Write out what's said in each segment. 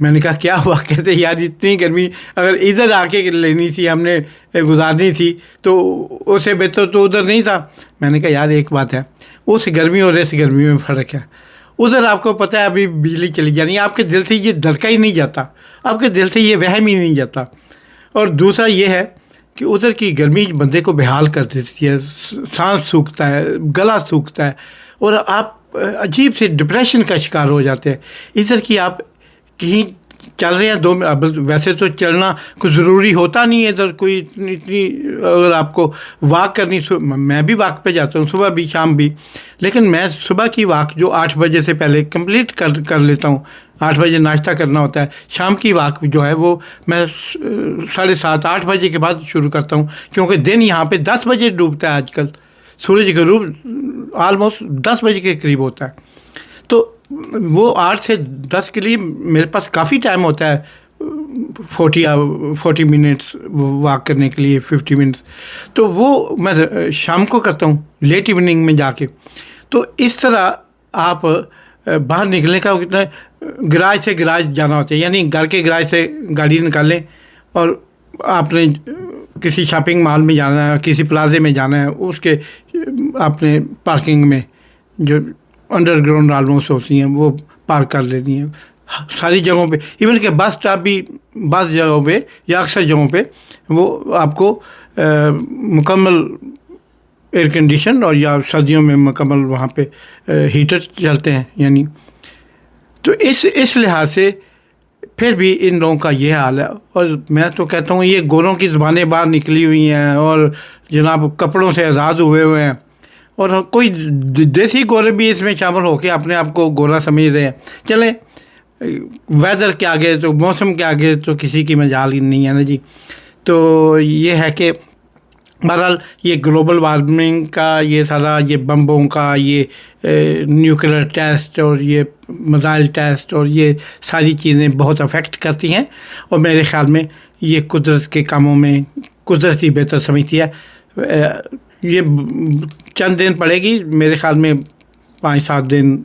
میں نے کہا کیا ہوا؟ کہتے یار اتنی گرمی اگر ادھر آ کے لینی تھی ہم نے گزارنی تھی تو اس سے بہتر تو ادھر نہیں تھا. میں نے کہا یار ایک بات ہے, اس گرمی اور اس گرمی میں فرق ہے. ادھر آپ کو پتہ ہے ابھی بجلی چلی جانی, آپ کے دل سے یہ ڈرکا ہی نہیں جاتا, آپ کے دل سے یہ وہم ہی نہیں جاتا. اور دوسرا یہ ہے کہ ادھر کی گرمی بندے کو بحال کر دیتی ہے, سانس سوکھتا ہے, گلا سوکھتا ہے, اور آپ عجیب سے ڈپریشن کا شکار ہو جاتے ہیں. ادھر کی آپ کہیں چل رہے ہیں 2 منٹ, ویسے تو چلنا کوئی ضروری ہوتا نہیں ہے ادھر کوئی اتنی, اگر آپ کو واک کرنی, میں بھی واک پہ جاتا ہوں صبح بھی شام بھی, لیکن میں صبح کی واک جو 8 بجے سے پہلے کمپلیٹ کر لیتا ہوں. 8 بجے ناشتہ کرنا ہوتا ہے. شام کی واک جو ہے وہ میں 7:30 8 بجے کے بعد شروع کرتا ہوں, کیونکہ دن یہاں پہ 10 بجے ڈوبتا ہے. آج کل سورج غروب آلموسٹ 10 بجے کے قریب ہوتا ہے. تو وہ 8 سے 10 کے لیے میرے پاس کافی ٹائم ہوتا ہے, 40 منٹس واک کرنے کے لیے, 50 منٹس. تو وہ میں شام کو کرتا ہوں لیٹ ایوننگ میں جا کے. تو اس طرح آپ باہر نکلنے کا کتنا, گراج سے گراج جانا ہوتا ہے, یعنی گھر کے گراج سے گاڑی نکالیں اور آپ نے کسی شاپنگ مال میں جانا ہے, کسی پلازے میں جانا ہے, اس کے آپ نے پارکنگ میں جو انڈر گراؤنڈ آلموسٹ ہوتی ہیں وہ پارک کر لینی ہے ساری جگہوں پہ. ایون کہ بس اسٹاپ بھی بعض جگہوں پہ یا اکثر جگہوں پہ وہ آپ کو مکمل ایئر کنڈیشن, اور یا سردیوں میں مکمل وہاں پہ ہیٹر چلتے ہیں. یعنی تو اس لحاظ سے پھر بھی ان لوگوں کا یہ حال ہے. اور میں تو کہتا ہوں یہ گوروں کی زبانیں باہر نکلی ہوئی ہیں, اور جناب کپڑوں سے آزاد ہوئے ہیں, اور کوئی دیسی گورے بھی اس میں شامل ہو کے اپنے آپ کو گورا سمجھ رہے ہیں. چلیں ویدر کے آگے تو, موسم کے آگے تو کسی کی مجال ہی نہیں ہے نا جی. تو یہ ہے کہ بہرحال یہ گلوبل وارمنگ کا یہ سارا, یہ بمبوں کا یہ نیوکلیر ٹیسٹ اور یہ میزائل ٹیسٹ اور یہ ساری چیزیں بہت افیکٹ کرتی ہیں. اور میرے خیال میں یہ قدرت کے کاموں میں قدرت ہی بہتر سمجھتی ہے. یہ چند دن پڑے گی میرے خیال میں, 5-7 دن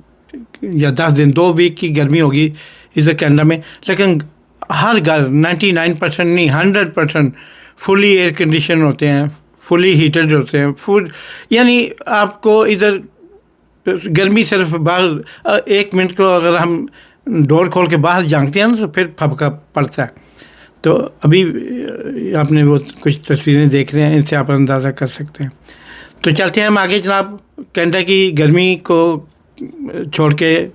یا 10 دن, 2 ویک کی گرمی ہوگی ادھر کینیڈا میں. لیکن ہر گھر 99% نہیں 100% فلی ایئر کنڈیشن ہوتے ہیں, فلی ہیٹڈ ہوتے ہیں. یعنی آپ کو ادھر گرمی صرف باہر 1 منٹ کو اگر ہم ڈور کھول کے باہر جھانکتے ہیں نا تو پھر پھپکا پڑتا ہے. تو ابھی آپ نے وہ کچھ تصویریں دیکھ رہے ہیں, ان سے آپ اندازہ کر سکتے ہیں. تو چلتے ہیں ہم آگے جناب. کینیڈا کی گرمی کو چھوڑ کے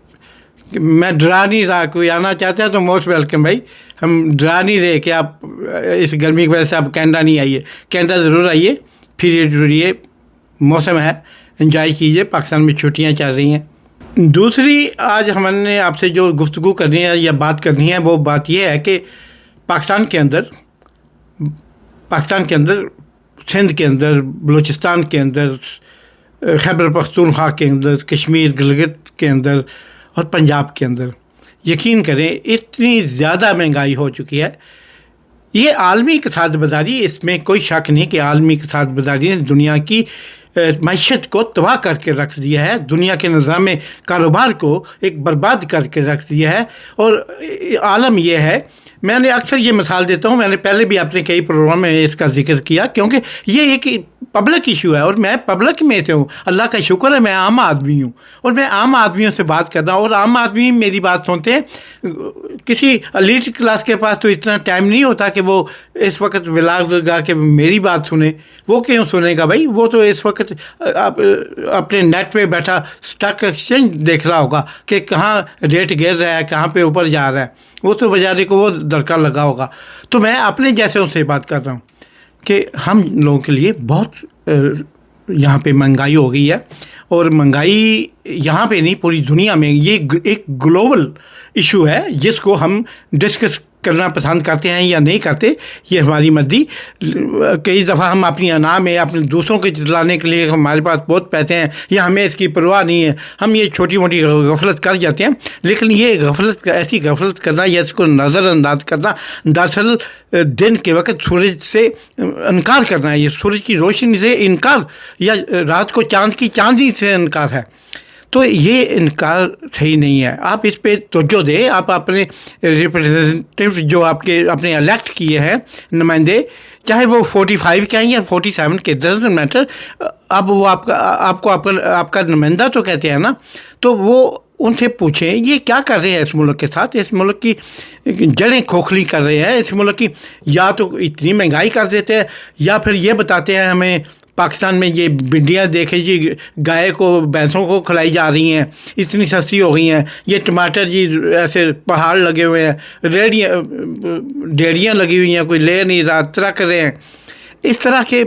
میں ڈرا نہیں رہا, کوئی آنا چاہتا ہے تو موسٹ ویلکم بھائی, ہم ڈرا نہیں رہے کہ آپ اس گرمی کی وجہ سے آپ کینیڈا نہیں آئیے. کینیڈا ضرور آئیے, پھر یہ موسم ہے, انجوائے کیجیے. پاکستان میں چھٹیاں چل رہی ہیں. دوسری آج ہم نے آپ سے جو گفتگو کرنی ہے یا بات کرنی ہے وہ بات یہ ہے کہ پاکستان کے اندر سندھ کے اندر, بلوچستان کے اندر, خیبر پختونخوا کے اندر, کشمیر گلگت کے اندر اور پنجاب کے اندر, یقین کریں اتنی زیادہ مہنگائی ہو چکی ہے. یہ عالمی اقتصاد بداری, اس میں کوئی شک نہیں کہ عالمی اقتصاد بداری نے دنیا کی معیشت کو تباہ کر کے رکھ دیا ہے, دنیا کے نظام کاروبار کو ایک برباد کر کے رکھ دیا ہے. اور عالم یہ ہے, میں نے اکثر یہ مثال دیتا ہوں, میں نے پہلے بھی اپنے کئی پروگرام میں اس کا ذکر کیا, کیونکہ یہ ایک پبلک ایشو ہے اور میں پبلک میں سے ہوں. اللہ کا شکر ہے میں عام آدمی ہوں اور میں عام آدمیوں سے بات کر رہا ہوں, اور عام آدمی میری بات سنتے ہیں. کسی ایلیٹ کلاس کے پاس تو اتنا ٹائم نہیں ہوتا کہ وہ اس وقت ولاگ لگا کے میری بات سنے. وہ کیوں سنے گا بھائی؟ وہ تو اس وقت اپنے نیٹ پہ بیٹھا اسٹاک ایکسچینج دیکھ رہا ہوگا کہ کہاں ریٹ گر رہا ہے, کہاں پہ اوپر جا رہا ہے. وہ تو بیچارے کو وہ درکار لگا ہوگا. تو میں اپنے جیسے ان سے بات کر رہا ہوں کہ ہم لوگوں کے لیے بہت یہاں پہ مہنگائی ہو گئی ہے. اور مہنگائی یہاں پہ نہیں, پوری دنیا میں یہ ایک گلوبل ایشو ہے جس کو ہم ڈسکس کرنا پسند کرتے ہیں یا نہیں کرتے, یہ ہماری مرضی. کئی دفعہ ہم اپنی انا میں اپنے دوسروں کے چلانے کے لیے ہمارے پاس بہت پیسے ہیں یا ہمیں اس کی پرواہ نہیں ہے, ہم یہ چھوٹی موٹی غفلت کر جاتے ہیں. لیکن یہ غفلت, ایسی غفلت کرنا یا اس کو نظر انداز کرنا, دراصل دن کے وقت سورج سے انکار کرنا ہے, یہ سورج کی روشنی سے انکار یا رات کو چاند کی چاندنی سے انکار ہے. تو یہ انکار صحیح نہیں ہے. آپ اس پہ توجہ دیں. آپ اپنے ریپرزینٹیو جو آپ کے اپنے الیکٹ کیے ہیں نمائندے, چاہے وہ 45 کے ہیں یا 47 کے, ڈزنٹ میٹر. اب وہ آپ کا نمائندہ تو کہتے ہیں نا, تو وہ ان سے پوچھیں یہ کیا کر رہے ہیں اس ملک کے ساتھ. اس ملک کی جڑیں کھوکھلی کر رہے ہیں. اس ملک کی یا تو اتنی مہنگائی کر دیتے ہیں, یا پھر یہ بتاتے ہیں ہمیں پاکستان میں یہ بھنڈیاں دیکھیں جی, گائے کو بھینسوں کو کھلائی جا رہی ہیں, اتنی سستی ہو گئی ہیں. یہ ٹماٹر جی ایسے پہاڑ لگے ہوئے ہیں, ڈیڑیاں لگی ہوئی ہیں, کوئی لے نہیں رہا, ترک رہے ہیں. اس طرح کے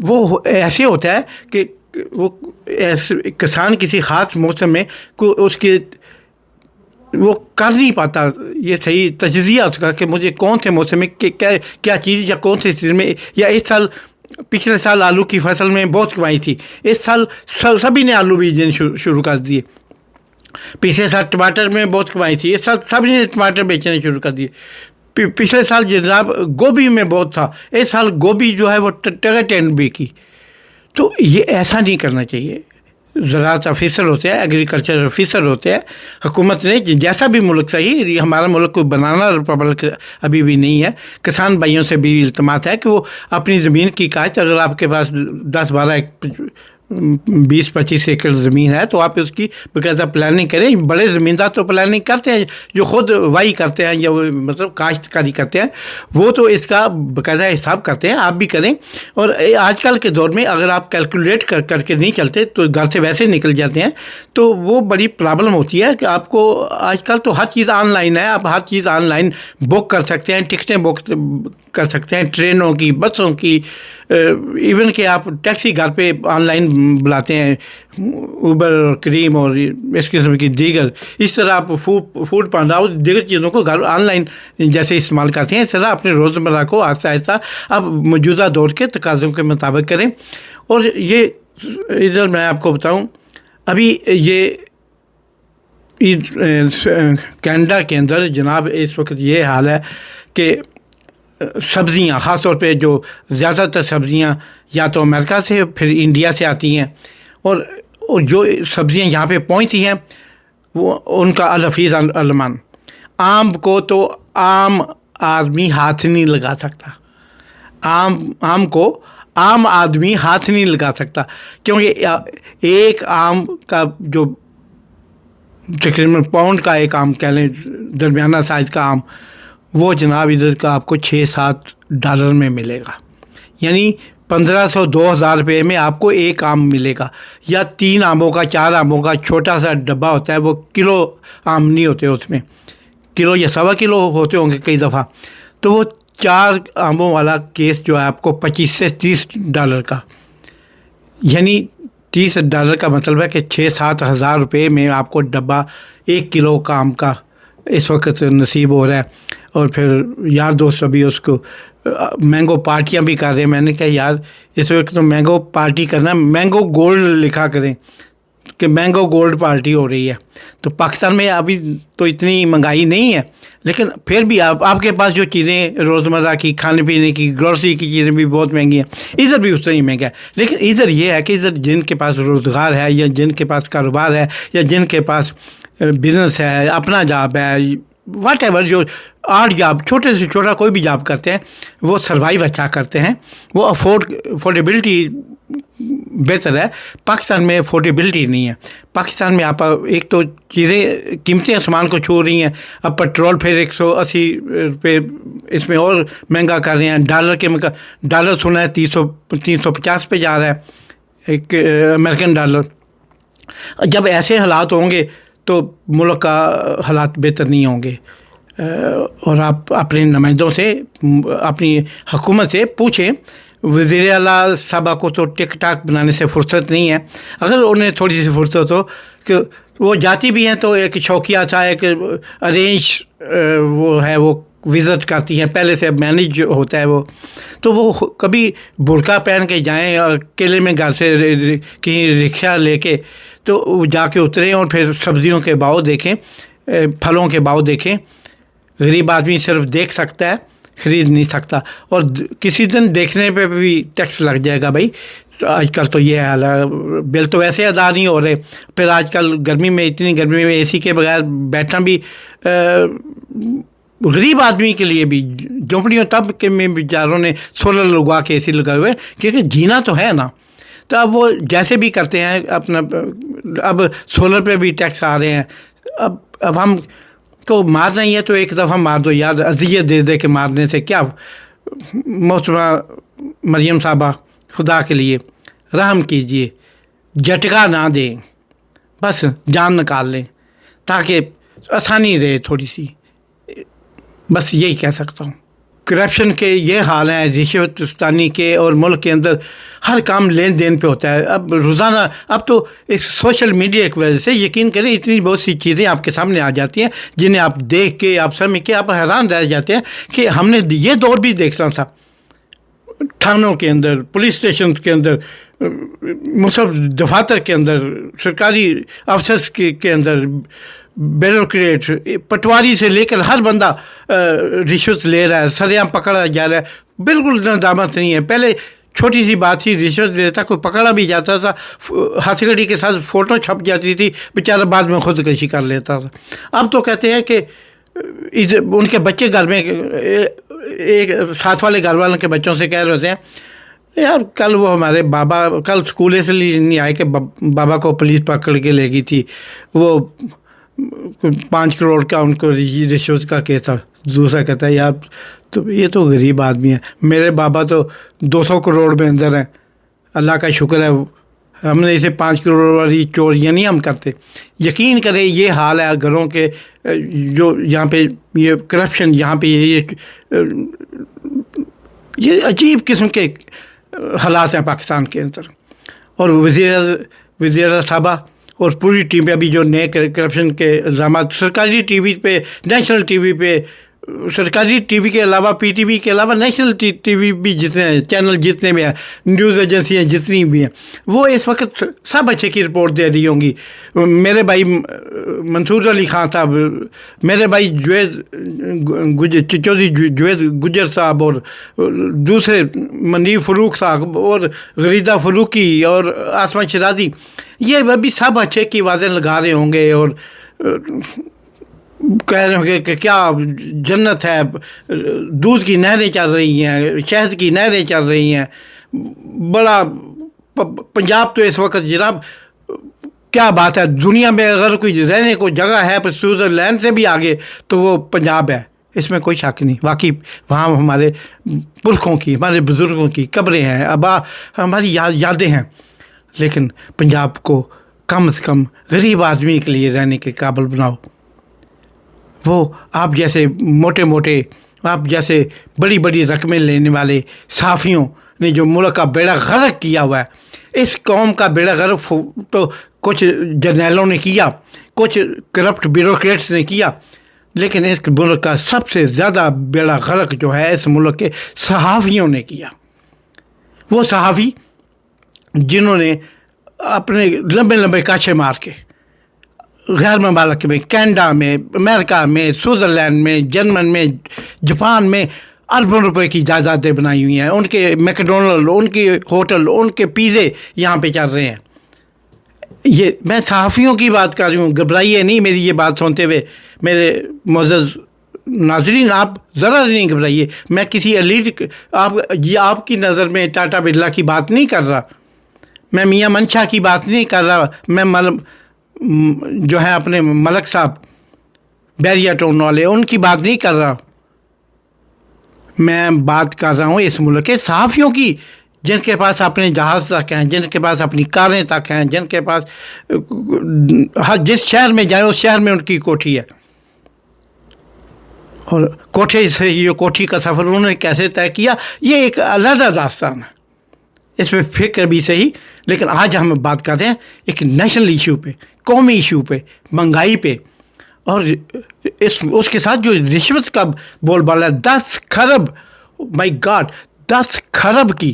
وہ ایسے ہوتا ہے کہ وہ کسان کسی خاص موسم میں اس کے وہ کر نہیں پاتا یہ صحیح تجزیہ اس کا کہ مجھے کون سے موسم میں کیا چیز یا کون سے سیزن میں. یا اس سال پچھلے سال آلو کی فصل میں بہت کمائی تھی, اس سال سبھی نے آلو بیچنے شروع کر دیے. پچھلے سال ٹماٹر میں بہت کمائی تھی, اس سال سبھی نے ٹماٹر بیچنے شروع کر دیے. پچھلے سال جناب گوبھی میں بہت تھا, اس سال گوبھی جو ہے وہ ٹین بیکی. تو یہ ایسا نہیں کرنا چاہیے. زراعت آفیسر ہوتے ہیں, ایگریکلچر آفیسر ہوتے ہیں. حکومت نے جیسا بھی ملک صحیح, ہمارا ملک کوئی بنانا ریپبلک ابھی بھی نہیں ہے. کسان بھائیوں سے بھی التماس ہے کہ وہ اپنی زمین کی کاشت, اگر آپ کے پاس 10-12 20-25 ایکڑ زمین ہے تو آپ اس کی باقاعدہ پلاننگ کریں. بڑے زمیندار تو پلاننگ کرتے ہیں, جو خود وائی کرتے ہیں یا مطلب کاشتکاری کرتے ہیں, وہ تو اس کا باقاعدہ حساب کرتے ہیں. آپ بھی کریں. اور آج کل کے دور میں اگر آپ کیلکولیٹ کر کے نہیں چلتے تو گھر سے ویسے نکل جاتے ہیں, تو وہ بڑی پرابلم ہوتی ہے کہ آپ کو آج کل تو ہر چیز آن لائن ہے. آپ ہر چیز آن لائن بک کر سکتے ہیں, ٹکٹیں بک کر سکتے ہیں, ٹرینوں کی, بسوں کی, ایون کہ آپ ٹیکسی گھر پہ آن لائن بلاتے ہیں, اوبر اور کریم اور اس قسم کی دیگر. اس طرح آپ فوڈ پانڈا اور دیگر چیزوں کو گھر آن لائن جیسے استعمال کرتے ہیں, اس طرح اپنے روزمرہ کو آہستہ آہستہ آپ موجودہ دور کے تقاضوں کے مطابق کریں. اور یہ ادھر میں آپ کو بتاؤں, ابھی یہ کینیڈا کے اندر جناب اس وقت یہ حال ہے کہ سبزیاں, خاص طور پہ جو زیادہ تر سبزیاں یا تو امریکہ سے پھر انڈیا سے آتی ہیں, اور جو سبزیاں یہاں پہ پہنچتی ہیں وہ ان کا الحفیظ علمان. آم کو تو عام آدمی ہاتھ نہیں لگا سکتا. آم کو عام آدمی ہاتھ نہیں لگا سکتا, کیونکہ ایک آم کا جو تقریباً پاؤنڈ کا ایک آم کہہ لیں, درمیانہ سائز کا آم, وہ جناب ادھر کا آپ کو $6-7 میں ملے گا. یعنی 1500-2000 روپے میں آپ کو ایک آم ملے گا. یا 3 آموں کا 4 آموں کا چھوٹا سا ڈبہ ہوتا ہے, وہ کلو آم نہیں ہوتے اس میں, کلو یا سوا کلو ہوتے ہوں گے کئی دفعہ. تو وہ 4 آموں والا کیس جو ہے آپ کو $25 سے $30 کا, یعنی $30 کا مطلب ہے کہ 6-7 ہزار روپے میں آپ کو ڈبہ 1 کلو کا آم کا اس وقت نصیب ہو رہا ہے. اور پھر یار دوست ابھی اس کو مینگو پارٹیاں بھی کر رہے ہیں. میں نے کہا یار اس وقت تو مینگو پارٹی کرنا, مینگو گولڈ لکھا کریں کہ مینگو گولڈ پارٹی ہو رہی ہے. تو پاکستان میں ابھی تو اتنی مہنگائی نہیں ہے, لیکن پھر بھی آپ کے پاس جو چیزیں روزمرہ کی کھانے پینے کی گروسری کی چیزیں بھی بہت مہنگی ہیں. ادھر بھی اس طرح ہی مہنگا ہے, لیکن ادھر یہ ہے کہ ادھر جن کے پاس روزگار ہے یا جن کے پاس کاروبار ہے یا جن کے پاس بزنس ہے, اپنا جاب ہے, واٹ ایور, جو آرٹ جاب چھوٹے سے چھوٹا کوئی بھی جاب کرتے ہیں, وہ سروائیو اچھا کرتے ہیں. وہ افورڈیبلٹی بہتر ہے. پاکستان میں افورڈیبلٹی نہیں ہے. پاکستان میں آپ ایک تو چیزیں قیمتیں آسمان کو چھو رہی ہیں. اب پیٹرول پھر 180 روپے اس میں اور مہنگا کر رہے ہیں. ڈالر سنا ہے 350 پہ جا رہا ہے ایک امریکن ڈالر. جب ایسے حالات ہوں گے تو ملک کا حالات بہتر نہیں ہوں گے. اور آپ اپنے نمائندوں سے, اپنی حکومت سے پوچھیں. وزیر اعلیٰ صاحبہ کو تو ٹک ٹاک بنانے سے فرصت نہیں ہے. اگر انہیں تھوڑی سی فرصت ہو کہ وہ جاتی بھی ہیں تو ایک شوقیہ تھا, ایک ارینج وہ ہے, وہ وزٹ کرتی ہیں, پہلے سے مینیج ہوتا ہے وہ. تو وہ کبھی برقع پہن کے جائیں اور اکیلے میں گھر سے کہیں رکشہ لے کے تو جا کے اتریں اور پھر سبزیوں کے بھاؤ دیکھیں, پھلوں کے بھاؤ دیکھیں. غریب آدمی صرف دیکھ سکتا ہے, خرید نہیں سکتا. اور کسی دن دیکھنے پہ بھی ٹیکس لگ جائے گا بھائی. آج کل تو یہ حال ہے، بل تو ویسے ادا نہیں ہو رہے، پھر آج کل گرمی میں، اتنی گرمی میں اے سی کے بغیر بیٹھنا بھی غریب آدمی کے لیے بھی، جھونپڑیوں تب کے میں بیچاروں نے سولر لگوا کے اے سی لگائے ہوئے، کیونکہ جینا تو ہے نا۔ تو اب وہ جیسے بھی کرتے ہیں اپنا، اب سولر پہ بھی ٹیکس آ رہے ہیں، اب ہم کو مارنا ہی ہے تو ایک دفعہ مار دو یار، اذیت دے دے کے مارنے سے کیا۔ محترمہ مریم صاحبہ، خدا کے لیے رحم کیجئے، جھٹکا نہ دیں، بس جان نکال لیں تاکہ آسانی رہے تھوڑی سی، بس یہی کہہ سکتا ہوں۔ کرپشن کے یہ حال ہیں، رشوت ستانی کے، اور ملک کے اندر ہر کام لین دین پہ ہوتا ہے۔ اب روزانہ، اب تو ایک سوشل میڈیا کی وجہ سے یقین کریں اتنی بہت سی چیزیں آپ کے سامنے آ جاتی ہیں جنہیں آپ دیکھ کے، آپ سمجھ کے آپ حیران رہ جاتے ہیں کہ ہم نے یہ دور بھی دیکھنا تھا۔ تھانوں کے اندر، پولیس اسٹیشن کے اندر، مصحف دفاتر کے اندر، سرکاری افسرس کے اندر، بیوروکریٹ، پٹواری سے لے کر ہر بندہ رشوت لے رہا ہے، سریعام پکڑا جا رہا ہے، بالکل ندامت نہیں ہے۔ پہلے چھوٹی سی بات تھی، رشوت دیتا کوئی پکڑا بھی جاتا تھا، ہتھ کڑی کے ساتھ فوٹو چھپ جاتی تھی، بیچارہ بعد میں خودکشی کر لیتا تھا۔ اب تو کہتے ہیں کہ ان کے بچے گھر میں، ایک ساتھ والے گھر والوں کے بچوں سے کہہ رہے ہوتے ہیں یار کل وہ ہمارے بابا کل اسکول سے نہیں آئے کہ بابا کو پولیس پکڑ کے لے گئی تھی، وہ 5 کروڑ کا ان کو رشوت کا کیس تھا۔ دوسرا کہتا ہے یار تو یہ تو غریب آدمی ہے، میرے بابا تو 200 کروڑ میں اندر ہیں، اللہ کا شکر ہے ہم نے اسے 5 کروڑ والی چوریاں نہیں ہم کرتے۔ یقین کریں یہ حال ہے گھروں کے، جو یہاں پہ یہ کرپشن، یہاں پہ یہ عجیب قسم کے حالات ہیں پاکستان کے اندر۔ اور وزیر صاحبہ اور پوری ٹیم پہ ابھی جو نئے کرپشن کے الزامات سرکاری ٹی وی پہ، نیشنل ٹی وی پہ، سرکاری ٹی وی کے علاوہ، پی ٹی وی کے علاوہ نیشنل ٹی وی بھی جتنے ہیں، چینل جتنے بھی ہیں، نیوز ایجنسیاں جتنی بھی ہیں، وہ اس وقت سب اچھے کی رپورٹ دے رہی ہوں گی۔ میرے بھائی منصور علی خان صاحب، میرے بھائی چودھری جوید گجر صاحب، اور دوسرے منیب فروخ صاحب، اور غریدہ فروقی، اور آسمہ شرازی، یہ ابھی سب اچھے کی آوازیں لگا رہے ہوں گے اور کہہ رہے ہوں گے کہ کیا جنت ہے، دودھ کی نہریں چل رہی ہیں، شہد کی نہریں چل رہی ہیں، بڑا پنجاب تو اس وقت جناب کیا بات ہے، دنیا میں اگر کوئی رہنے کو جگہ ہے پر سوئٹزرلینڈ سے بھی آگے تو وہ پنجاب ہے، اس میں کوئی شک نہیں۔ واقعی وہاں ہمارے پرکھوں کی، ہمارے بزرگوں کی قبریں ہیں، ہماری یادیں ہیں، لیکن پنجاب کو کم سے کم غریب آدمی کے لیے رہنے کے قابل بناؤ۔ وہ آپ جیسے موٹے، آپ جیسے بڑی بڑی رقمیں لینے والے صحافیوں نے جو ملک کا بیڑا غرق کیا ہوا ہے، اس قوم کا بیڑا غرق تو کچھ جرنیلوں نے کیا، کچھ کرپٹ بیوروکریٹس نے کیا، لیکن اس ملک کا سب سے زیادہ بیڑا غرق جو ہے اس ملک کے صحافیوں نے کیا۔ وہ صحافی جنہوں نے اپنے لمبے کاچے مار کے غیر ممالک میں، کینیڈا میں، امریکہ میں، سوئٹزرلینڈ میں، جرمن میں، جاپان میں اربوں روپے کی جائیدادیں بنائی ہوئی ہیں، ان کے میکڈونلڈ، ان کے ہوٹل، ان کے پیزے یہاں پہ چل رہے ہیں۔ یہ میں صحافیوں کی بات کر رہی ہوں، گھبرائیے نہیں میری یہ بات سنتے ہوئے میرے معزز ناظرین، آپ ذرا نہیں گھبرائیے، میں کسی ایلیٹ، آپ کی نظر میں ٹاٹا برلا کی بات نہیں کر رہا، میں میاں منشا کی بات نہیں کر رہا، میں جو ہے اپنے ملک صاحب بیریا ٹون والے ان کی بات نہیں کر رہا، میں بات کر رہا ہوں اس ملک کے صحافیوں کی، جن کے پاس اپنے جہاز تک ہیں، جن کے پاس اپنی کاریں تک ہیں، جن کے پاس جس شہر میں جائیں اس شہر میں ان کی کوٹھی ہے، اور کوٹھے سے یہ کوٹھی کا سفر انہوں نے کیسے طے کیا، یہ ایک علیحدہ داستان ہے، اس میں فکر بھی صحیح۔ لیکن آج ہم بات کر رہے ہیں ایک نیشنل ایشو پہ، قومی ایشو پہ، مہنگائی پہ، اور اس کے ساتھ جو رشوت کا بول بالا ہے، 10 خرب، مائی گاڈ، 10 خرب کی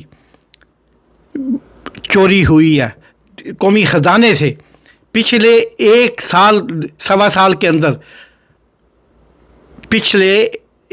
چوری ہوئی ہے قومی خزانے سے پچھلے 1 سال 1.25 سال کے اندر، پچھلے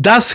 10